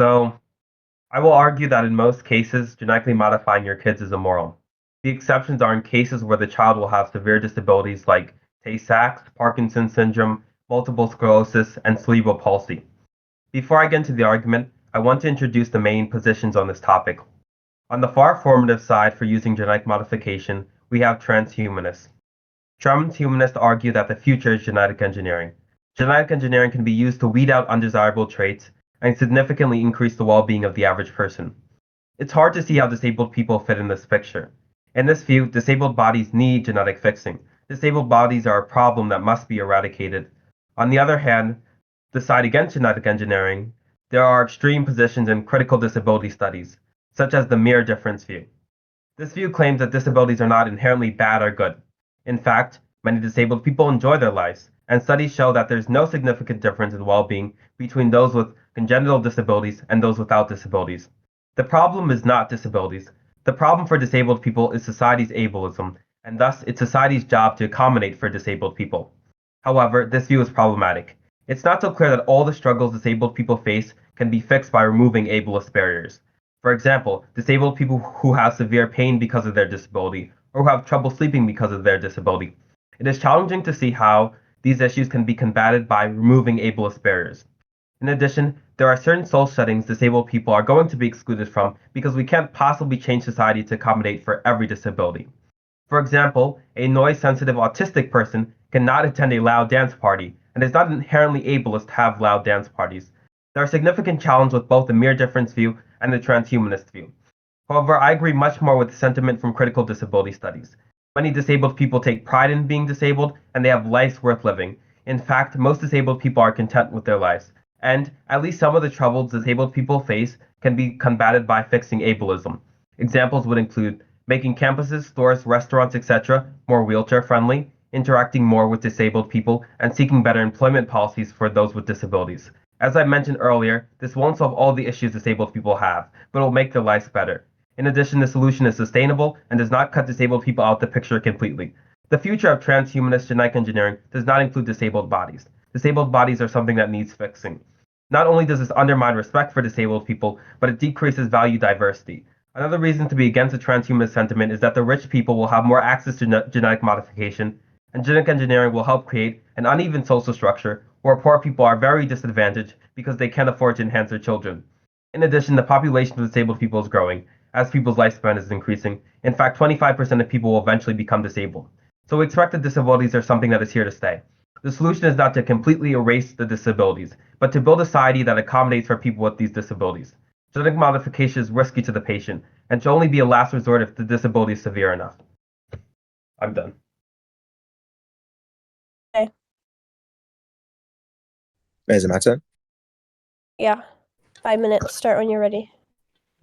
So, I will argue that in most cases, genetically modifying your kids is immoral. The exceptions are in cases where the child will have severe disabilities like Tay-Sachs, Parkinson's syndrome, multiple sclerosis, and cerebral palsy. Before I get into the argument, I want to introduce the main positions on this topic. On the far formative side for using genetic modification, we have transhumanists. Transhumanists argue that the future is genetic engineering. Genetic engineering can be used to weed out undesirable traits and significantly increase the well-being of the average person. It's hard to see how disabled people fit in this picture. In this view, disabled bodies need genetic fixing. Disabled bodies are a problem that must be eradicated. On the other hand, the side against genetic engineering, there are extreme positions in critical disability studies, such as the mere difference view. This view claims that disabilities are not inherently bad or good. In fact, many disabled people enjoy their lives, and studies show that there's no significant difference in well-being between those with congenital disabilities and those without disabilities. The problem is not disabilities. The problem for disabled people is society's ableism, and thus it's society's job to accommodate for disabled people. However, this view is problematic. It's not so clear that all the struggles disabled people face can be fixed by removing ableist barriers. For example, disabled people who have severe pain because of their disability, or who have trouble sleeping because of their disability. It is challenging to see how these issues can be combated by removing ableist barriers. In addition, there are certain social settings disabled people are going to be excluded from because we can't possibly change society to accommodate for every disability. For example, a noise-sensitive autistic person cannot attend a loud dance party, and is not inherently ableist to have loud dance parties. There are significant challenges with both the mere difference view and the transhumanist view. However, I agree much more with the sentiment from critical disability studies. Many disabled people take pride in being disabled, and they have lives worth living. In fact, most disabled people are content with their lives, and at least some of the troubles disabled people face can be combated by fixing ableism. Examples would include making campuses, stores, restaurants, etc. more wheelchair friendly, interacting more with disabled people, and seeking better employment policies for those with disabilities. As I mentioned earlier, this won't solve all the issues disabled people have, but it will make their lives better. In addition, the solution is sustainable and does not cut disabled people out of the picture completely. The future of transhumanist genetic engineering does not include disabled bodies. Disabled bodies are something that needs fixing. Not only does this undermine respect for disabled people, but it decreases value diversity. Another reason to be against the transhumanist sentiment is that the rich people will have more access to genetic modification, and genetic engineering will help create an uneven social structure where poor people are very disadvantaged because they can't afford to enhance their children. In addition, the population of disabled people is growing, as people's lifespan is increasing. In fact, 25% of people will eventually become disabled. So we expect that disabilities are something that is here to stay. The solution is not to completely erase the disabilities, but to build a society that accommodates for people with these disabilities. Genetic modification is risky to the patient, and should only be a last resort if the disability is severe enough. I'm done. Okay. Is it my turn? Yeah. 5 minutes. Start when you're ready.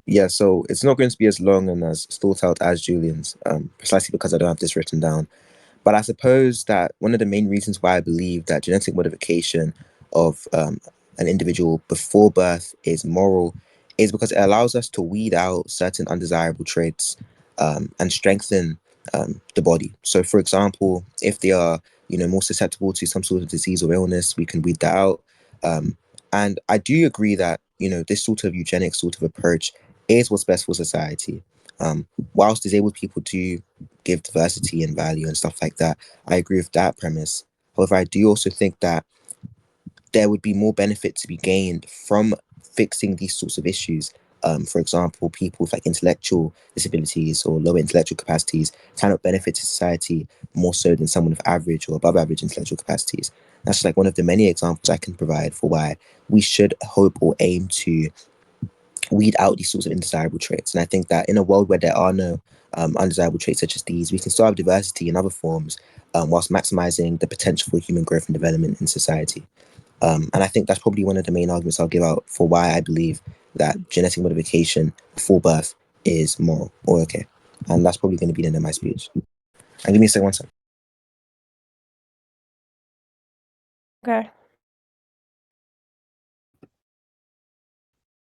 Yeah, so it's not going to be as long and as thought out as Julian's, precisely because I don't have this written down. But I suppose that one of the main reasons why I believe that genetic modification of an individual before birth is moral is because it allows us to weed out certain undesirable traits and strengthen the body. So, for example, if they are, more susceptible to some sort of disease or illness, we can weed that out. And I do agree that, this sort of eugenic sort of approach is what's best for society. Whilst disabled people do give diversity and value and stuff like that, I agree with that premise. However, I do also think that there would be more benefit to be gained from fixing these sorts of issues. For example, people with like intellectual disabilities or lower intellectual capacities cannot benefit to society more so than someone with average or above average intellectual capacities. That's just like one of the many examples I can provide for why we should hope or aim to weed out these sorts of undesirable traits. And I think that in a world where there are no undesirable traits such as these, we can still have diversity in other forms whilst maximizing the potential for human growth and development in society. And I think that's probably one of the main arguments I'll give out for why I believe that genetic modification before birth is moral or okay. And that's probably going to be the end of my speech. And give me a second, one second. Okay.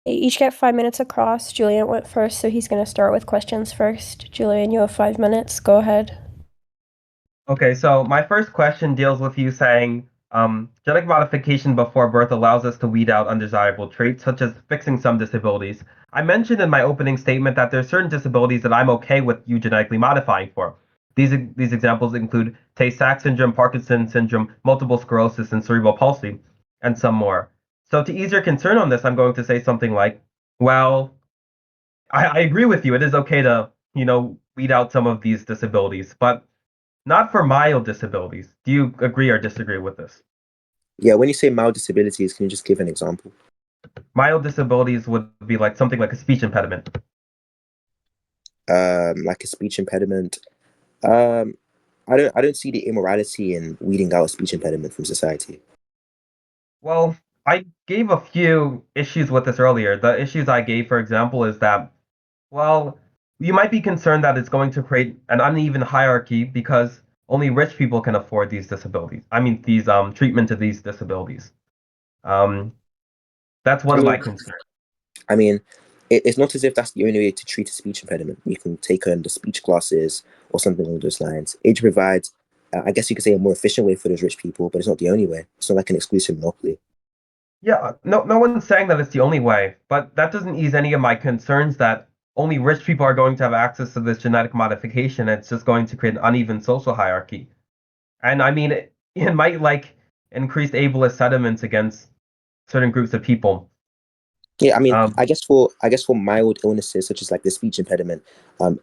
They each get 5 minutes across. Julian went first, so he's going to start with questions first. Julian, you have 5 minutes. Go ahead. Okay, so my first question deals with you saying Genetic modification before birth allows us to weed out undesirable traits, such as fixing some disabilities. I mentioned in my opening statement that there are certain disabilities that I'm okay with you genetically modifying for. These examples include Tay-Sachs syndrome, Parkinson's syndrome, multiple sclerosis, and cerebral palsy, and some more. So to ease your concern on this, I'm going to say something like, well, I agree with you. It is okay to, weed out some of these disabilities, but not for mild disabilities. Do you agree or disagree with this? Yeah, when you say mild disabilities, can you just give an example? Mild disabilities would be like something like a speech impediment. Like a speech impediment. Um, I don't see the immorality in weeding out a speech impediment from society. Well, I gave a few issues with this earlier. The issues I gave, for example, is that, well, you might be concerned that it's going to create an uneven hierarchy because only rich people can afford these disabilities. I mean, these treatment of these disabilities. Um, that's I one of my mean, concerns. I mean, it's not as if that's the only way to treat a speech impediment. You can take on the speech classes or something along those lines. Age provides, I guess you could say, a more efficient way for those rich people, but it's not the only way. It's not like an exclusive monopoly. Yeah, no one's saying that it's the only way, but that doesn't ease any of my concerns that only rich people are going to have access to this genetic modification. It's just going to create an uneven social hierarchy. And I mean, it might like increase ableist sentiments against certain groups of people. Yeah, I mean, Um, I guess for mild illnesses such as like the speech impediment,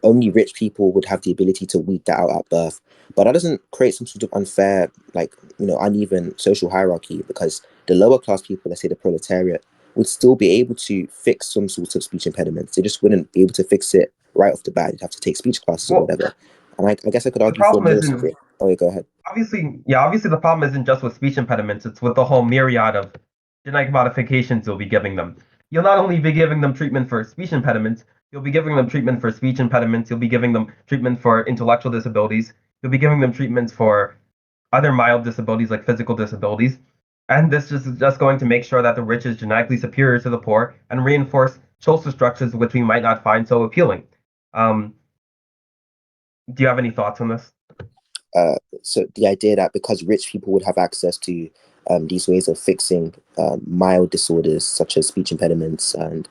only rich people would have the ability to weed that out at birth. But that doesn't create some sort of unfair, like uneven social hierarchy because the lower class people, let's say the proletariat, would still be able to fix some sort of speech impediments. They just wouldn't be able to fix it right off the bat. They'd have to take speech classes or well, whatever. And I guess I could the argue for problem more isn't severe. Oh, yeah, go ahead. obviously the problem isn't just with speech impediments, it's with the whole myriad of genetic modifications you'll be giving them. You'll not only be giving them treatment for speech impediments, you'll be giving them treatment for speech impediments, you'll be giving them treatment for intellectual disabilities, you'll be giving them treatments for other mild disabilities like physical disabilities. And this is just going to make sure that the rich is genetically superior to the poor and reinforce social structures which we might not find so appealing. Um, do you have any thoughts on this? So the idea that because rich people would have access to these ways of fixing mild disorders such as speech impediments and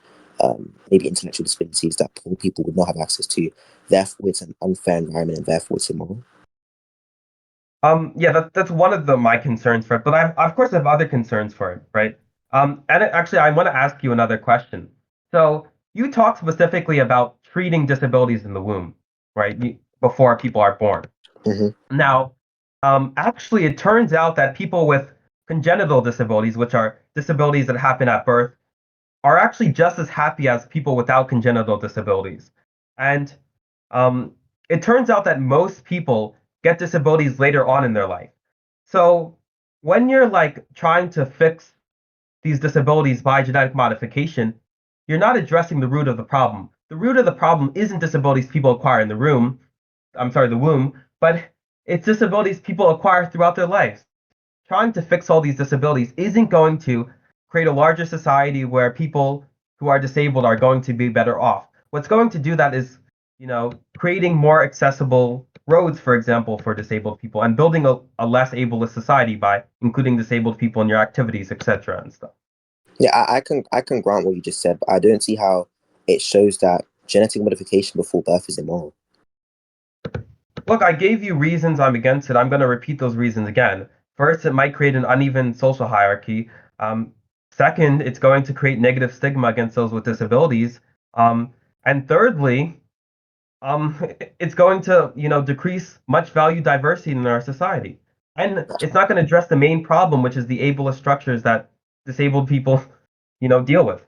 maybe intellectual disabilities that poor people would not have access to, therefore it's an unfair environment and therefore it's immoral. Yeah, that's one of my concerns for it, but of course I have other concerns for it, right? Actually, I want to ask you another question. So you talked specifically about treating disabilities in the womb, right? Before people are born. Hmm. Now, actually, it turns out that people with congenital disabilities, which are disabilities that happen at birth, are actually just as happy as people without congenital disabilities. And um, it turns out that most people get disabilities later on in their life. So when you're like trying to fix these disabilities by genetic modification, you're not addressing the root of the problem. The root of the problem isn't disabilities people acquire in the womb, but it's disabilities people acquire throughout their lives. Trying to fix all these disabilities isn't going to create a larger society where people who are disabled are going to be better off. What's going to do that is, creating more accessible roads, for example, for disabled people, and building a less ableist society by including disabled people in your activities, etc. and stuff. Yeah, I can grant what you just said, but I don't see how it shows that genetic modification before birth is immoral. Look, I gave you reasons I'm against it. I'm going to repeat those reasons again. First, it might create an uneven social hierarchy. Um, Second, it's going to create negative stigma against those with disabilities. And thirdly, it's going to, decrease much value diversity in our society. And it's not going to address the main problem, which is the ableist structures that disabled people, deal with.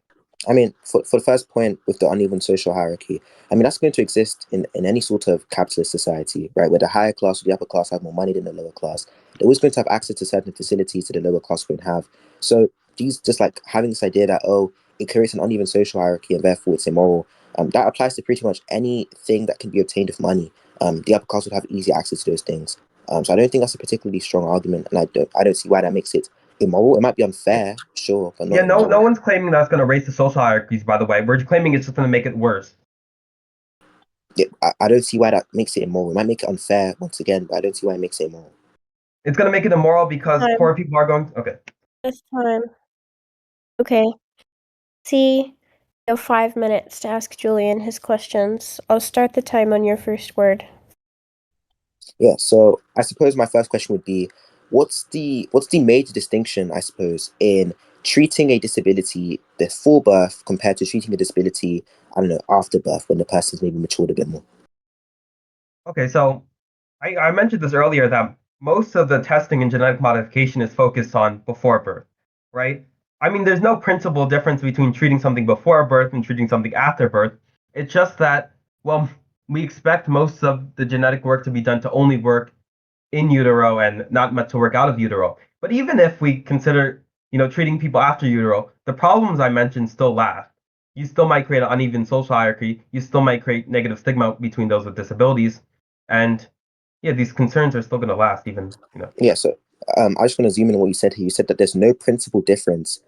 I mean, for the first point with the uneven social hierarchy, I mean, that's going to exist in any sort of capitalist society, right? Where the higher class or the upper class have more money than the lower class. They're always going to have access to certain facilities that the lower class won't have. So these just like having this idea that, oh, it creates an uneven social hierarchy and therefore it's immoral, that applies to pretty much anything that can be obtained with money. The upper class would have easy access to those things. So I don't think that's a particularly strong argument, and I don't see why that makes it immoral. It might be unfair, sure, but not Yeah, no immoral. one's claiming that's going to raise the social hierarchies, by the way. We're claiming it's just going to make it worse. Yeah, I don't see why that makes it immoral. It might make it unfair once again, but I don't see why it makes it immoral. It's going to make it immoral because Time. poor people are going. Okay. This time. Okay. See, you have 5 minutes to ask Julian his questions. I'll start the time on your first word. Yeah, so I suppose my first question would be, what's the major distinction, I suppose, in treating a disability before birth compared to treating a disability, I don't know, after birth when the person's maybe matured a bit more? Okay. So I mentioned this earlier that most of the testing in genetic modification is focused on before birth, right? I mean, there's no principal difference between treating something before birth and treating something after birth. It's just that, well, we expect most of the genetic work to be done to only work in utero and not meant to work out of utero. But even if we consider, treating people after utero, the problems I mentioned still last. You still might create an uneven social hierarchy. You still might create negative stigma between those with disabilities, and yeah, these concerns are still going to last even. Yeah, so I just want to zoom in on what you said here. You said that there's no principal difference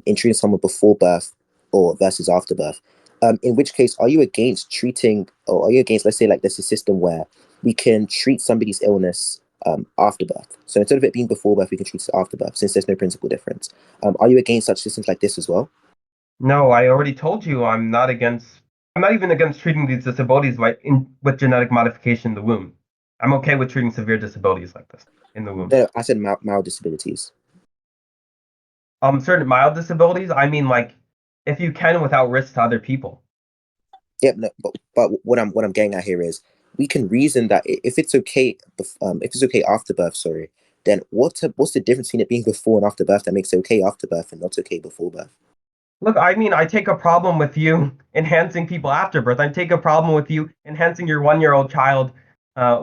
in treating someone before birth or versus after birth. In which case, are you against treating, or are you against, let's say, like there's a system where we can treat somebody's illness after birth? So instead of it being before birth, we can treat it after birth, since there's no principal difference. Are you against such systems like this as well? No, I already told you I'm not against. I'm not even against treating these disabilities with genetic modification in the womb. I'm okay with treating severe disabilities like this in the womb. No, I said mild disabilities. Certain mild disabilities, I mean, like if you can without risk to other people. Yep, no, but what I'm getting at here is we can reason that if it's okay, if it's okay after birth, sorry, then what's the difference between it being before and after birth that makes it okay after birth and not okay before birth? Look, I mean, I take a problem with you enhancing people after birth. I take a problem with you enhancing your 1-year-old child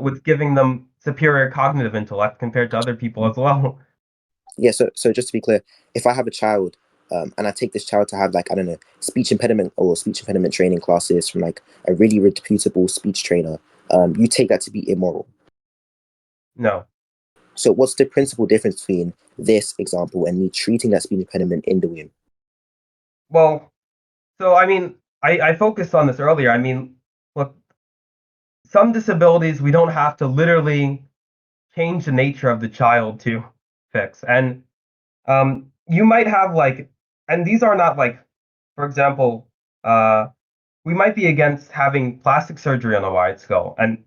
with giving them superior cognitive intellect compared to other people as well. Yeah, so just to be clear, if I have a child, and I take this child to have like I don't know speech impediment or speech impediment training classes from like a really reputable speech trainer, you take that to be immoral. No. So what's the principal difference between this example and me treating that speech impediment in the womb? Well, so I mean, I focused on this earlier. I mean, look, some disabilities we don't have to literally change the nature of the child to fix. And you might have like, and these are not like, for example, uh, we might be against having plastic surgery on a wide scale. And,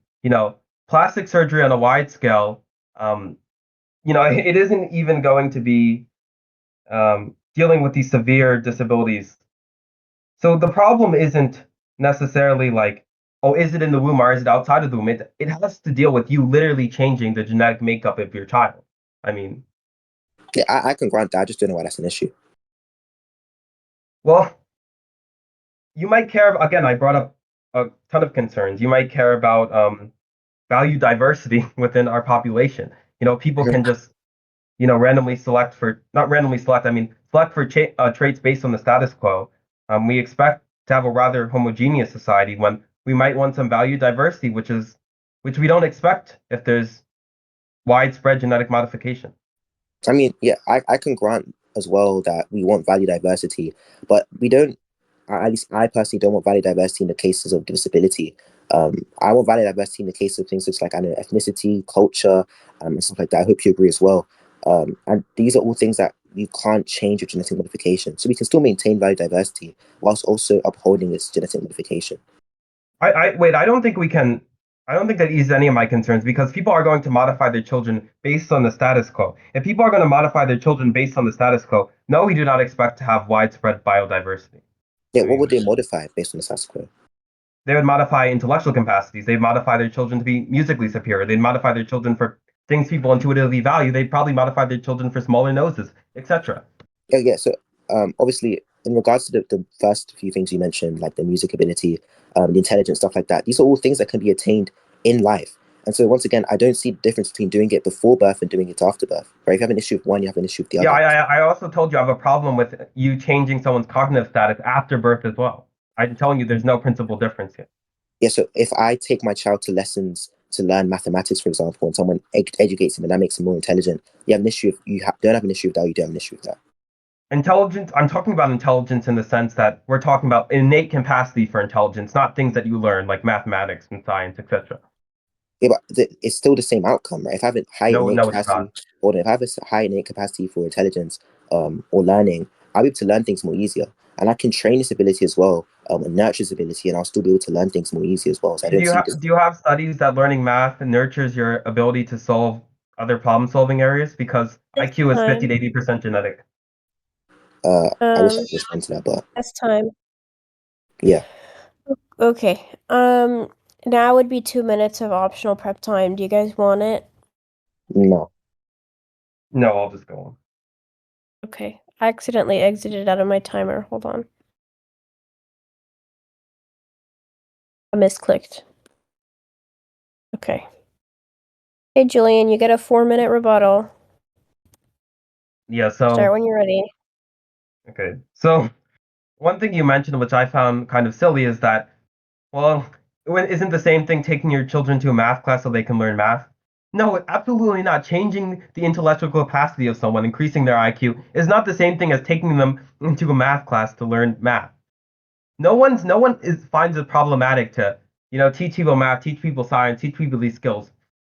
plastic surgery on a wide scale, um, it isn't even going to be dealing with these severe disabilities. So the problem isn't necessarily like, oh, is it in the womb or is it outside of the womb? It has to deal with you literally changing the genetic makeup of your child. I mean, Yeah, I can grant that. I just don't know why that's an issue. well, you might care. Again, I brought up a ton of concerns. You might care about value diversity within our population. People Mhm. can just randomly select for not randomly select. I mean, select for traits based on the status quo. We expect to have a rather homogeneous society when we might want some value diversity, which we don't expect if there's widespread genetic modification. I mean, yeah, I can grant as well that we want value diversity, but we don't. At least I personally don't want value diversity in the cases of disability. I want value diversity in the case of things such like I know ethnicity, culture, and stuff like that. I hope you agree as well. And these are all things that you can't change with genetic modification. So we can still maintain value diversity whilst also upholding its genetic modification. I wait. I don't think we can. I don't think that eases any of my concerns because people are going to modify their children based on the status quo. If people are going to modify their children based on the status quo, no, we do not expect to have widespread biodiversity. Yeah, I what would mean, they modify based on the status quo? they would modify intellectual capacities. They'd modify their children to be musically superior. They'd modify their children for things people intuitively value. They'd probably modify their children for smaller noses, etc. Yeah, yeah. So, obviously, in regards to the first few things you mentioned, like the music ability, the intelligence, stuff like that, these are all things that can be attained in life. And so, once again, I don't see the difference between doing it before birth and doing it after birth. Right? If you have an issue with one, you have an issue with the Yeah, other. I also told you I have a problem with you changing someone's cognitive status after birth as well. I'm telling you, there's no principal difference here. Yeah. So, if I take my child to lessons to learn mathematics, for example, and someone educates him and that makes him more intelligent, you have an issue. Don't have an issue with that. You don't have an issue with that. Intelligence, I'm talking about intelligence in the sense that we're talking about innate capacity for intelligence, not things that you learn like mathematics and science, etc. Yeah, but it's still the same outcome, right? If I have a high No, innate no, it's capacity, not. or if I have a high innate capacity for intelligence, or learning, I'll be able to learn things more easier, and I can train this ability as well, and nurture this ability, and I'll still be able to learn things more easy as well. So I And don't see this. do you have studies that learning math nurtures your ability to solve other problem solving areas? Because This IQ is 50 time. to 80% genetic. I wish I Um, could respond to that, but this time. yeah, Okay. Now would be 2 minutes of optional prep time. Do you guys want it? no. No, I'll just go on. Okay. I accidentally exited out of my timer. Hold on. I misclicked. Okay. Hey, Julian, you get a 4-minute rebuttal. Yeah, Start so when you're ready. okay. So one thing you mentioned, which I found kind of silly, is that, well, isn't the same thing taking your children to a math class so they can learn math? No, absolutely not. Changing the intellectual capacity of someone, increasing their IQ, is not the same thing as taking them into a math class to learn math. No one finds it problematic to, teach people math, teach people science, teach people these skills.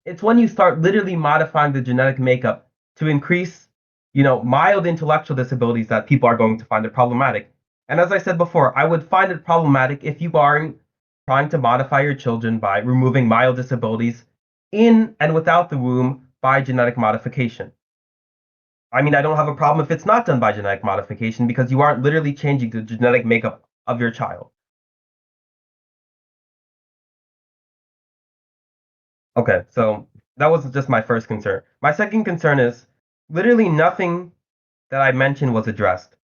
It's when you start literally modifying the genetic makeup to increase, mild intellectual disabilities that people are going to find it problematic. And as I said before, I would find it problematic if you are trying to modify your children by removing mild disabilities in and without the womb by genetic modification. I mean, I don't have a problem if it's not done by genetic modification because you aren't literally changing the genetic makeup of your child. Okay, so that was just my first concern. My second concern is literally nothing that I mentioned was addressed.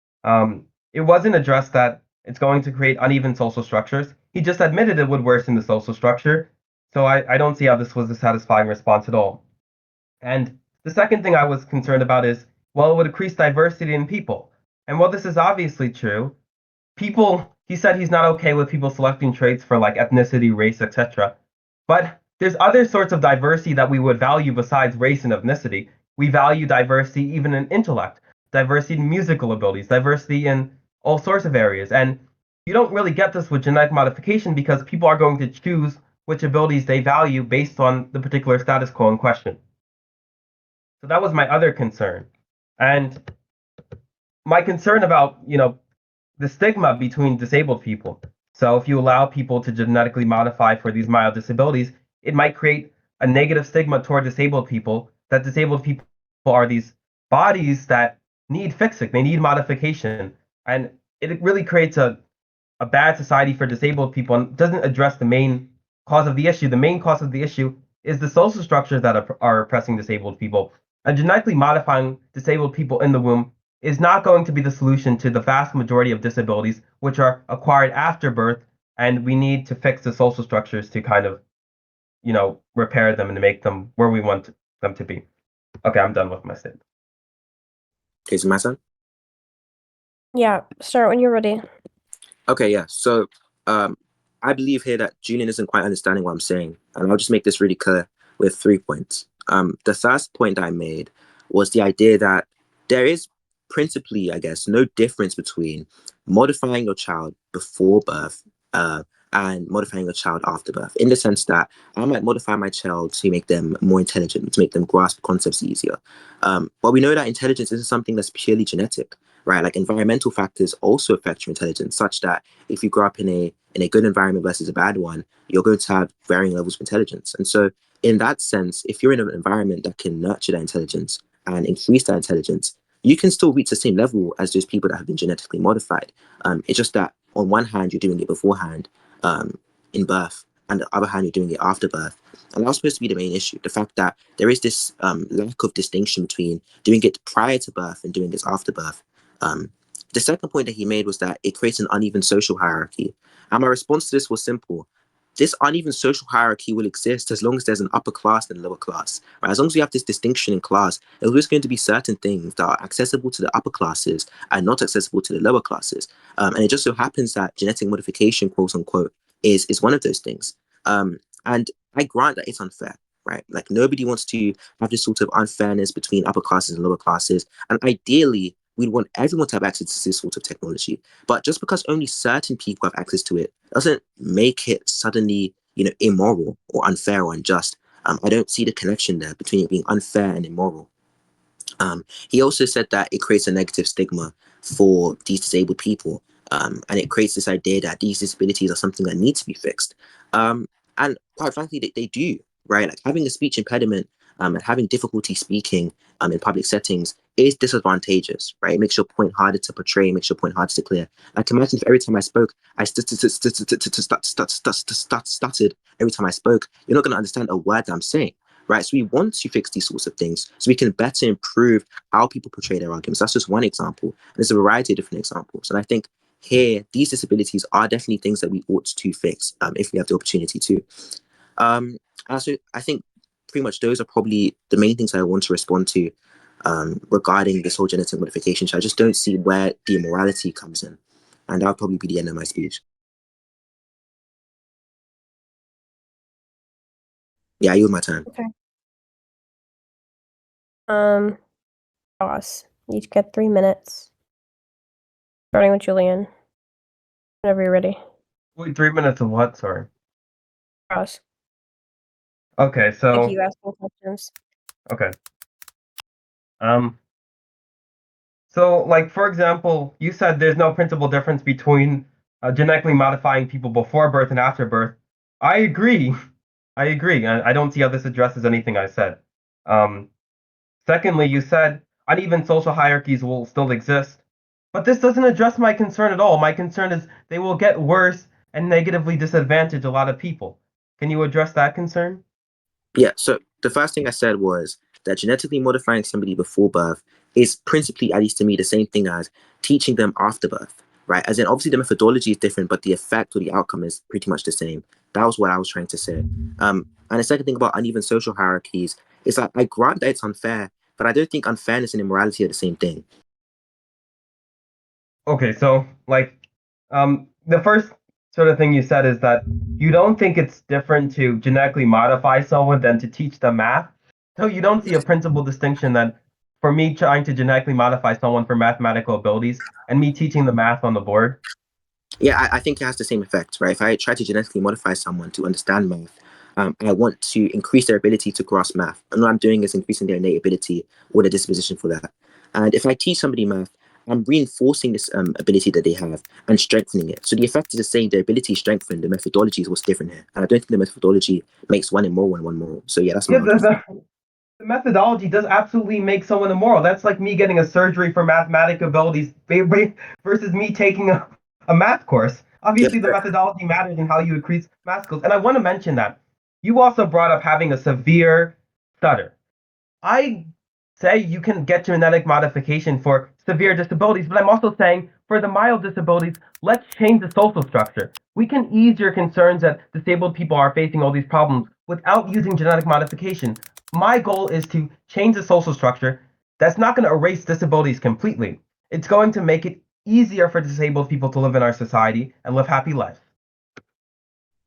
It wasn't addressed that it's going to create uneven social structures. He just admitted it would worsen the social structure. So I don't see how this was a satisfying response at all. And the second thing I was concerned about is, well, it would increase diversity in people. And while this is obviously true, he said he's not okay with people selecting traits for like ethnicity, race, etc. But there's other sorts of diversity that we would value besides race and ethnicity. We value diversity even in intellect, diversity in musical abilities, diversity in all sorts of areas. And you don't really get this with genetic modification because people are going to choose which abilities they value based on the particular status quo in question. So that was my other concern. And my concern about, the stigma between disabled people. So if you allow people to genetically modify for these mild disabilities, it might create a negative stigma toward disabled people that disabled people are these bodies that need fixing, they need modification. And it really creates a bad society for disabled people and doesn't address the main cause of the issue. The main cause of the issue is the social structures that are oppressing disabled people. And genetically modifying disabled people in the womb is not going to be the solution to the vast majority of disabilities which are acquired after birth. And we need to fix the social structures to kind of, repair them and to make them where we want them to be. Okay, I'm done with my statement. Okay, so my son. Yeah, start when you're ready. Okay, yeah. So, I believe here that Julian isn't quite understanding what I'm saying, and I'll just make this really clear with 3 points. The first point I made was the idea that there is principally, I guess, no difference between modifying your child before birth, and modifying your child after birth, in the sense that I might modify my child to make them more intelligent, to make them grasp concepts easier. But we know that intelligence isn't something that's purely genetic, right? Like environmental factors also affect your intelligence, such that if you grow up in a good environment versus a bad one, you're going to have varying levels of intelligence. And so, in that sense, if you're in an environment that can nurture that intelligence and increase that intelligence, you can still reach the same level as those people that have been genetically modified. It's just that on one hand, you're doing it beforehand, in birth, and the other hand, you're doing it after birth. And that was supposed to be the main issue, the fact that there is this lack of distinction between doing it prior to birth and doing it after birth. Um, the second point that he made was that it creates an uneven social hierarchy. And my response to this was simple. This uneven social hierarchy will exist as long as there's an upper class and a lower class. Right? As long as we have this distinction in class, there's always going to be certain things that are accessible to the upper classes and not accessible to the lower classes. And it just so happens that genetic modification, quote unquote, is one of those things. And I grant that it's unfair, right? Like nobody wants to have this sort of unfairness between upper classes and lower classes. And ideally, we'd want everyone to have access to this sort of technology. But just because only certain people have access to it doesn't make it suddenly, immoral or unfair or unjust. I don't see the connection there between it being unfair and immoral. He also said that it creates a negative stigma for these disabled people, and it creates this idea that these disabilities are something that need to be fixed. And quite frankly, they do, right? Like having a speech impediment and having difficulty speaking in public settings is disadvantageous, right? It makes your point harder to portray, makes your point harder to clear. Like imagine if every time I spoke, I stuttered every time I spoke. You're not going to understand a word that I'm saying, right? So we want to fix these sorts of things so we can better improve how people portray their arguments. That's just one example. There's a variety of different examples. And I think here, these disabilities are definitely things that we ought to fix if we have the opportunity to. Also, I think pretty much those are probably the main things I want to respond to regarding this whole genetic modification. So I just don't see where the immorality comes in. And that'll probably be the end of my speech. Yeah, I yield my time. Okay. Pause. You each get 3 minutes. Starting with Julian. Whenever you're ready. Wait, 3 minutes of what? Sorry. Pause. Okay, Like so you asking questions. okay. Um, so like for example, you said there's no principal difference between genetically modifying people before birth and after birth. I agree. I agree. I don't see how this addresses anything I said. Um, Secondly, you said uneven social hierarchies will still exist, but this doesn't address my concern at all. My concern is they will get worse and negatively disadvantage a lot of people. Can you address that concern? Yeah, so the first thing I said was that genetically modifying somebody before birth is principally, at least to me, the same thing as teaching them after birth, right? As in, obviously, the methodology is different, but the effect or the outcome is pretty much the same. That was what I was trying to say. And the second thing about uneven social hierarchies is that I grant that it's unfair, but I don't think unfairness and immorality are the same thing. Okay, so like the first sort of thing you said is that you don't think it's different to genetically modify someone than to teach them math. So you don't see a principal distinction that for me trying to genetically modify someone for mathematical abilities and me teaching the math on the board. Yeah, I think it has the same effect, right? If I try to genetically modify someone to understand math, I want to increase their ability to grasp math. And what I'm doing is increasing their innate ability or their disposition for that. And if I teach somebody math, I'm reinforcing this ability that they have and strengthening it. So the effect is the same, their ability is strengthened, the methodology is what's different here. And I don't think the methodology makes one immoral and one moral. So yeah, that's my Yeah, argument. the methodology does absolutely make someone immoral. That's like me getting a surgery for mathematic abilities versus me taking a math course. Yeah, Obviously, the methodology matters in how you increase math skills. And I want to mention that you also brought up having a severe stutter. I say you can get genetic modification for severe disabilities, but I'm also saying for the mild disabilities, let's change the social structure. We can ease your concerns that disabled people are facing all these problems without using genetic modification. My goal is to change the social structure. That's not going to erase disabilities completely. It's going to make it easier for disabled people to live in our society and live happy lives.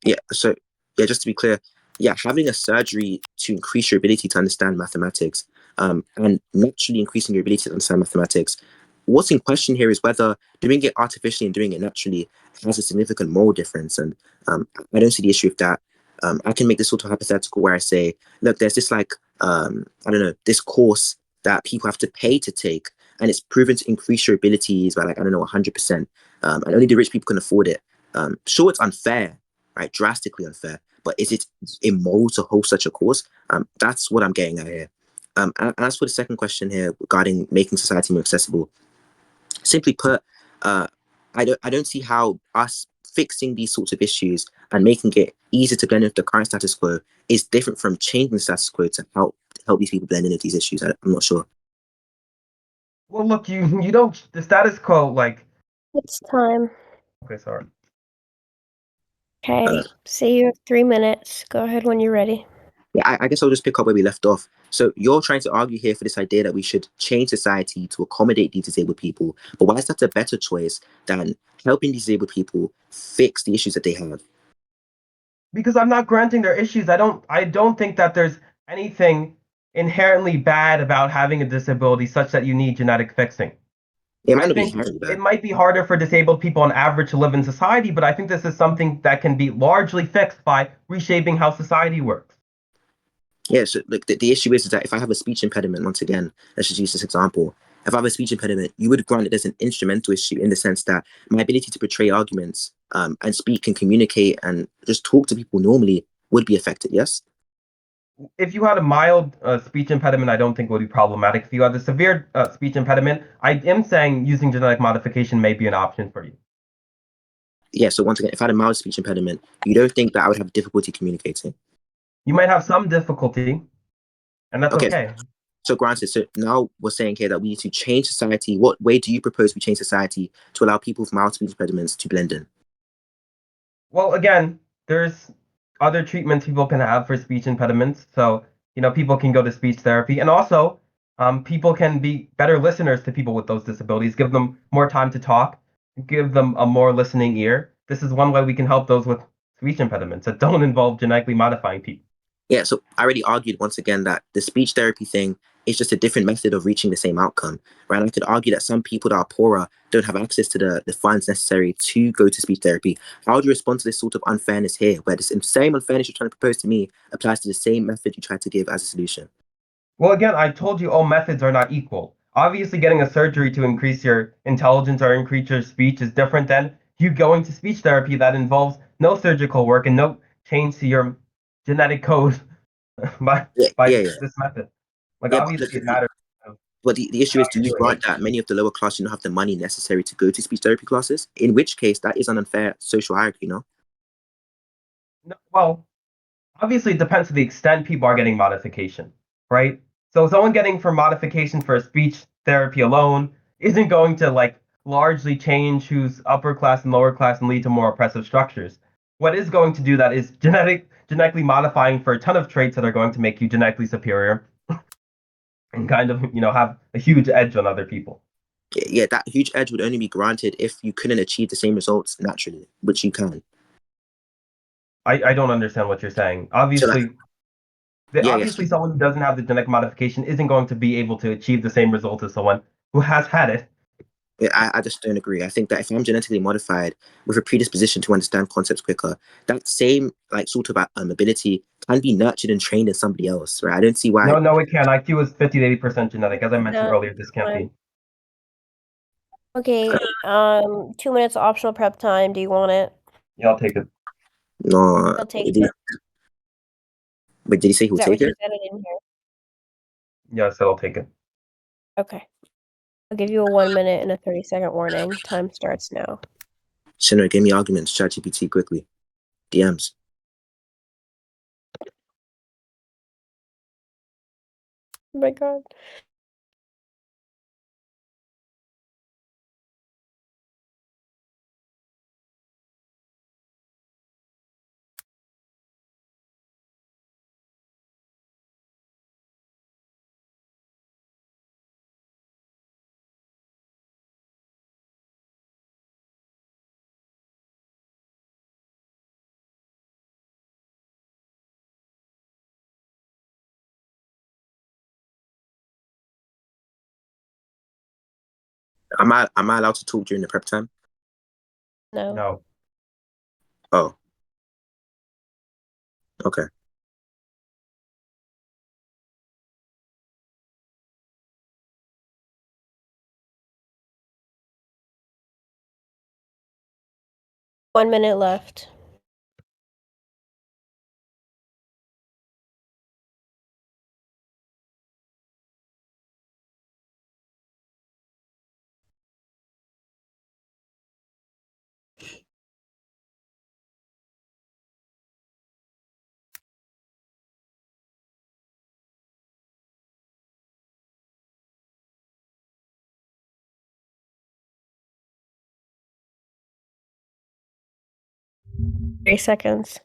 Yeah, so yeah, just to be clear, yeah, having a surgery to increase your ability to understand mathematics, and naturally increasing your ability to understand mathematics. What's in question here is whether doing it artificially and doing it naturally has a significant moral difference, and I don't see the issue with that. I can make this sort of hypothetical where I say, look, there's this like I don't know, this course that people have to pay to take, and it's proven to increase your abilities by like I don't know 100%, and only the rich people can afford it. Sure, it's unfair, right? Drastically unfair. But is it immoral to host such a course? That's what I'm getting at here. And as for the second question here regarding making society more accessible, simply put, uh, I don't see how us fixing these sorts of issues and making it easier to blend into the current status quo is different from changing the status quo to help these people blend into these issues. I'm not sure. Well, look, you don't the status quo like. It's time. Okay, sorry. Okay. So you have 3 minutes. Go ahead when you're ready. Yeah, I guess I'll just pick up where we left off. So you're trying to argue here for this idea that we should change society to accommodate these disabled people. But why is that a better choice than helping disabled people fix the issues that they have? Because I'm not granting their issues. I don't think that there's anything inherently bad about having a disability such that you need genetic fixing. It might I not be think inherently it bad. might be harder for disabled people on average to live in society, but I think this is something that can be largely fixed by reshaping how society works. Yeah, so look, the issue is that if I have a speech impediment, once again, let's just use this example. If I have a speech impediment, you would grant it as an instrumental issue in the sense that my ability to portray arguments and speak and communicate and just talk to people normally would be affected, yes? If you had a mild speech impediment, I don't think it would be problematic. If you had a severe speech impediment, I am saying using genetic modification may be an option for you. Yeah, so once again, if I had a mild speech impediment, you don't think that I would have difficulty communicating? You might have some difficulty, and that's Okay, okay. so granted, so now we're saying here that we need to change society. What way do you propose we change society to allow people with mild speech impediments to blend in? Well, again, there's other treatments people can have for speech impediments. So, people can go to speech therapy, and also, people can be better listeners to people with those disabilities, give them more time to talk, give them a more listening ear. This is one way we can help those with speech impediments that don't involve genetically modifying people. Yeah, so I already argued once again that the speech therapy thing is just a different method of reaching the same outcome, right? I could argue that some people that are poorer don't have access to the funds necessary to go to speech therapy. How would you respond to this sort of unfairness here, where the same unfairness you're trying to propose to me applies to the same method you tried to give as a solution? Well, again, I told you all methods are not equal. Obviously, getting a surgery to increase your intelligence or increase your speech is different than you going to speech therapy that involves no surgical work and no change to your genetic code by Yeah, by yeah, yeah. this method. Like, Yeah, but look, obviously, it matters but the issue how is, do you you're doing it. grant that many of the lower class do not have the money necessary to go to speech therapy classes? In which case, that is an unfair social hierarchy, no? No, well, obviously, it depends to the extent people are getting modification, right? So, someone getting for modification for speech therapy alone isn't going to largely change who's upper class and lower class and lead to more oppressive structures. What is going to do that is genetically modifying for a ton of traits that are going to make you genetically superior and kind of have a huge edge on other people. Yeah, that huge edge would only be granted if you couldn't achieve the same results naturally, which you can. I don't understand what you're saying. So like, yeah, yes, Obviously, someone who doesn't have the genetic modification isn't going to be able to achieve the same result as someone who has had it. yeah, I just don't agree. I think that if I'm genetically modified with a predisposition to understand concepts quicker, that same like sort of ability can be nurtured and trained in somebody else, right? I don't see why. No, no, it can't. IQ is 50 to 80% genetic. As I mentioned No, earlier, this can't fine. be. Okay, 2 minutes optional prep time. Do you want it? Yeah, I'll take it. No, He'll take did it. but did he say Is he'll that take what you it? said? I didn't hear. Yeah, I said I'll take it. Okay. I'll give you a 1 minute and a 30-second warning. Time starts now. Shinra, give me arguments. ChatGPT quickly. DMs. Oh my god. Am I allowed to talk during the prep time? No. No. Oh, okay. One minute left. Three seconds.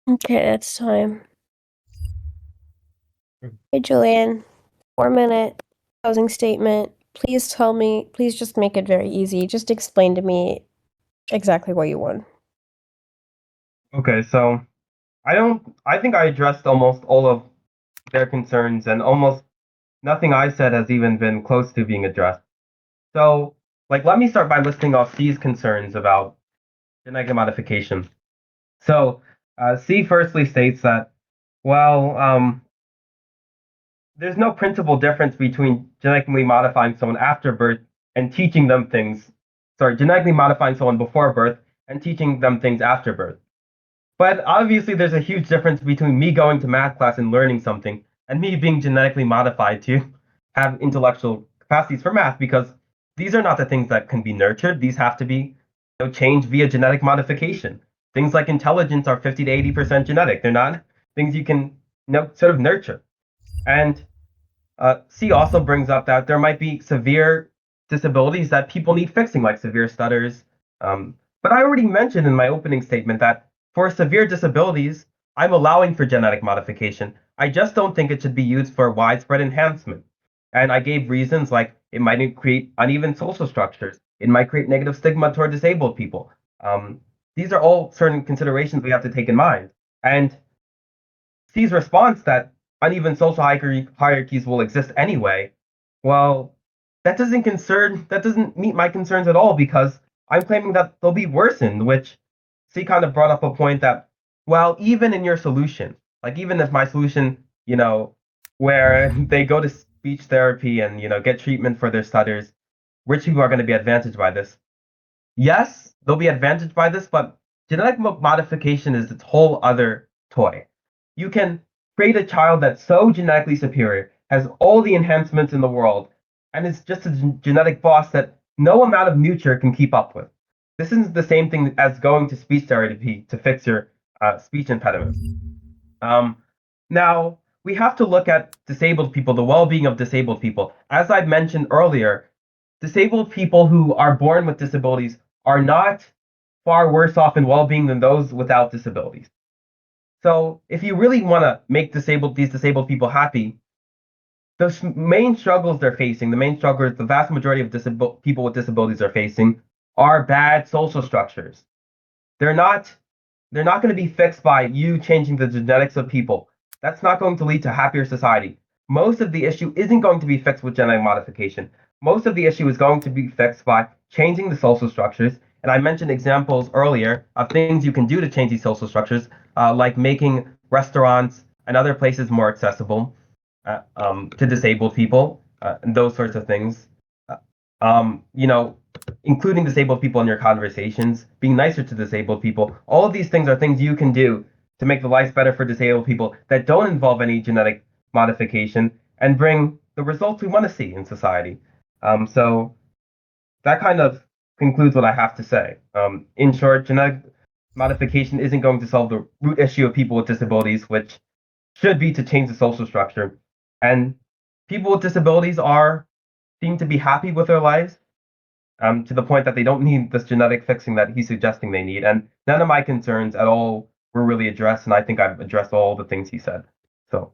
Okay, that's time. Hey, Julian, 4-minute closing statement. Please just make it very easy. Just explain to me exactly what you want. Okay, so I think I addressed almost all of their concerns, and almost nothing I said has even been close to being addressed. So, like, let me start by listing off C's concerns about genetic modification. So, C firstly states that, well, there's no principal difference between genetically modifying someone after birth and teaching them things. Sorry, genetically modifying someone before birth and teaching them things after birth. But obviously, there's a huge difference between me going to math class and learning something and me being genetically modified to have intellectual capacities for math, because these are not the things that can be nurtured. These have to be, changed via genetic modification. Things like intelligence are 50 to 80% genetic. They're not things you can, sort of nurture. And C also brings up that there might be severe disabilities that people need fixing, like severe stutters. But I already mentioned in my opening statement that for severe disabilities, I'm allowing for genetic modification. I just don't think it should be used for widespread enhancement. And I gave reasons like it might create uneven social structures, it might create negative stigma toward disabled people. These are all certain considerations we have to take in mind. And C's response that uneven social hierarchies will exist anyway, well, that doesn't meet my concerns at all, because I'm claiming that they'll be worsened, which C kind of brought up a point that, well, even in your solution, like even if my solution, where they go to speech therapy and, get treatment for their stutters, rich people are going to be advantaged by this. Yes, they'll be advantaged by this, but genetic modification is its whole other toy. You can create a child that's so genetically superior, has all the enhancements in the world, and is just a genetic boss that no amount of nurture can keep up with. This isn't the same thing as going to speech therapy to fix your speech impediment. Um, Now, we have to look at disabled people, the well being of disabled people. As I mentioned earlier, disabled people who are born with disabilities are not far worse off in well being than those without disabilities. So, if you really want to make these disabled people happy, the main struggles they're facing, the main struggles the vast majority of people with disabilities are facing, are bad social structures. They're not they're not going to be fixed by you changing the genetics of people. That's not going to lead to happier society. Most of the issue isn't going to be fixed with genetic modification. Most of the issue is going to be fixed by changing the social structures. And I mentioned examples earlier of things you can do to change these social structures, like making restaurants and other places more accessible to disabled people, and those sorts of things. Uh, Including disabled people in your conversations, being nicer to disabled people. All of these things are things you can do to make the lives better for disabled people that don't involve any genetic modification and bring the results we want to see in society. So that kind of concludes what I have to say. In short, genetic modification isn't going to solve the root issue of people with disabilities, which should be to change the social structure. And people with disabilities seem to be happy with their lives, to the point that they don't need this genetic fixing that he's suggesting they need. And none of my concerns at all were really addressed, and I think I've addressed all the things he said. So,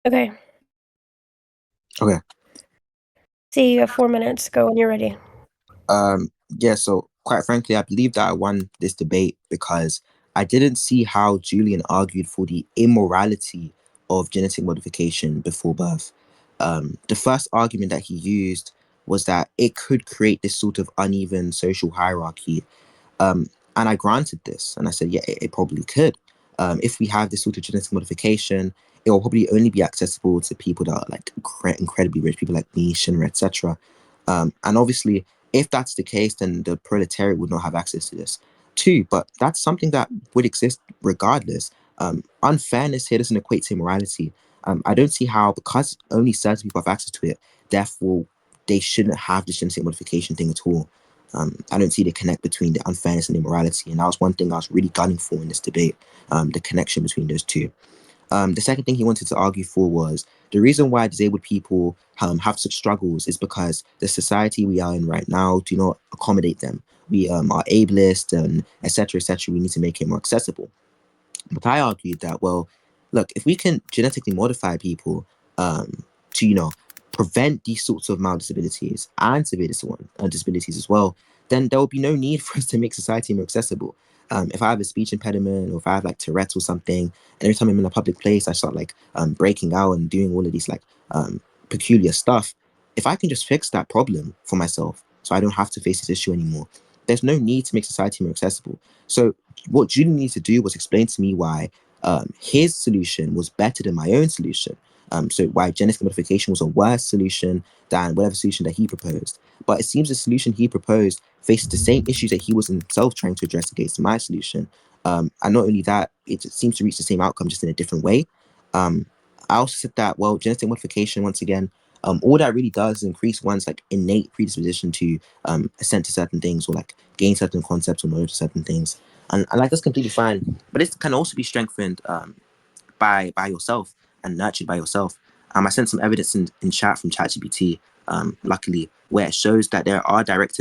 Okay. Okay. See, you have 4 minutes. Go when you're ready. Yeah, so quite frankly, I believe that I won this debate because I didn't see how Julian argued for the immorality of genetic modification before birth. The first argument that he used was that it could create this sort of uneven social hierarchy. And I granted this, and I said, yeah, it probably could. If we have this sort of genetic modification, it will probably only be accessible to people that are like incredibly rich, people like me, Shinra, etc. And obviously, if that's the case, then the proletariat would not have access to this too. But that's something that would exist regardless. Unfairness here doesn't equate to immorality. I don't see how, because only certain people have access to it, therefore they shouldn't have the genetic modification thing at all. I don't see the connect between the unfairness and immorality. And that was one thing I was really gunning for in this debate, the connection between those two. The second thing he wanted to argue for was the reason why disabled people have such struggles is because the society we are in right now do not accommodate them. We are ableist and etc. etc. We need to make it more accessible. But I argued that, well, look, if we can genetically modify people to, prevent these sorts of mild disabilities and severe disabilities as well, then there will be no need for us to make society more accessible. If I have a speech impediment, or if I have like Tourette's or something, and every time I'm in a public place, I start like breaking out and doing all of these like peculiar stuff. If I can just fix that problem for myself, so I don't have to face this issue anymore, there's no need to make society more accessible. So what Julian needed to do was explain to me why his solution was better than my own solution. So why genetic modification was a worse solution than whatever solution that he proposed. But it seems the solution he proposed faces the same issues that he was himself trying to address against my solution. And not only that, it seems to reach the same outcome just in a different way. I also said that, well, genetic modification, once again, all that really does is increase one's like innate predisposition to assent to certain things, or like gain certain concepts or knowledge of certain things. And like that's completely fine. But this can also be strengthened by yourself and nurtured by yourself. I sent some evidence in chat from ChatGPT, luckily, where it shows that there are direct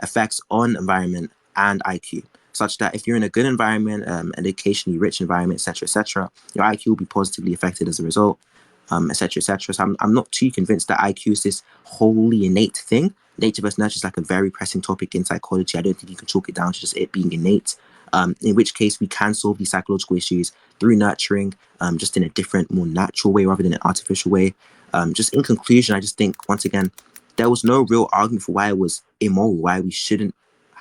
effects on environment and IQ, such that if you're in a good environment, educationally rich environment, etc., your IQ will be positively affected as a result, etc. So I'm not too convinced that IQ is this wholly innate thing. Nature versus nurture is like a very pressing topic in psychology. I don't think you can chalk it down to just it being innate. In which case we can solve these psychological issues through nurturing, just in a different, more natural way rather than an artificial way. Just in conclusion, I just think, once again, there was no real argument for why it was immoral, why we shouldn't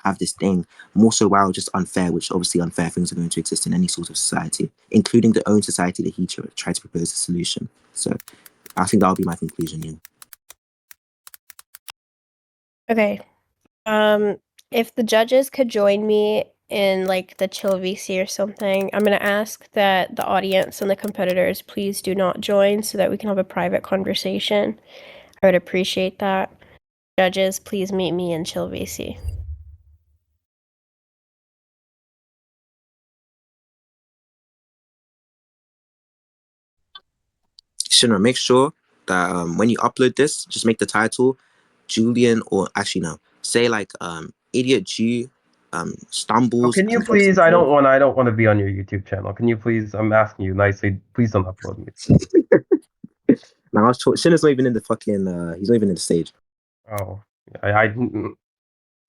have this thing, more so why it was just unfair, which obviously unfair things are going to exist in any sort of society, including the own society that he tried to propose a solution. So I think that'll be my conclusion, yeah. Okay. If the judges could join me in like the chill VC or something, I'm gonna ask that the audience and the competitors please do not join so that we can have a private conversation. I would appreciate that. Judges, please meet me in chill VC. Shinra, make sure that when you upload this, just make the title Julian, or actually no, say like idiot G stumbles. Can you please? I don't want to be on your YouTube channel. Can you please? I'm asking you nicely. Please don't upload me. Now, Shinra's not even in the fucking. He's not even in the stage. Oh,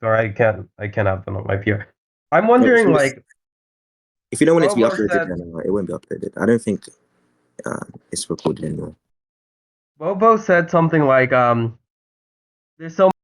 sorry, I can't have them on my PR. I'm wondering, like, if you don't want it to be Bobo uploaded, said, then it won't be uploaded. I don't think it's recorded anymore. Bobo said something like, there's so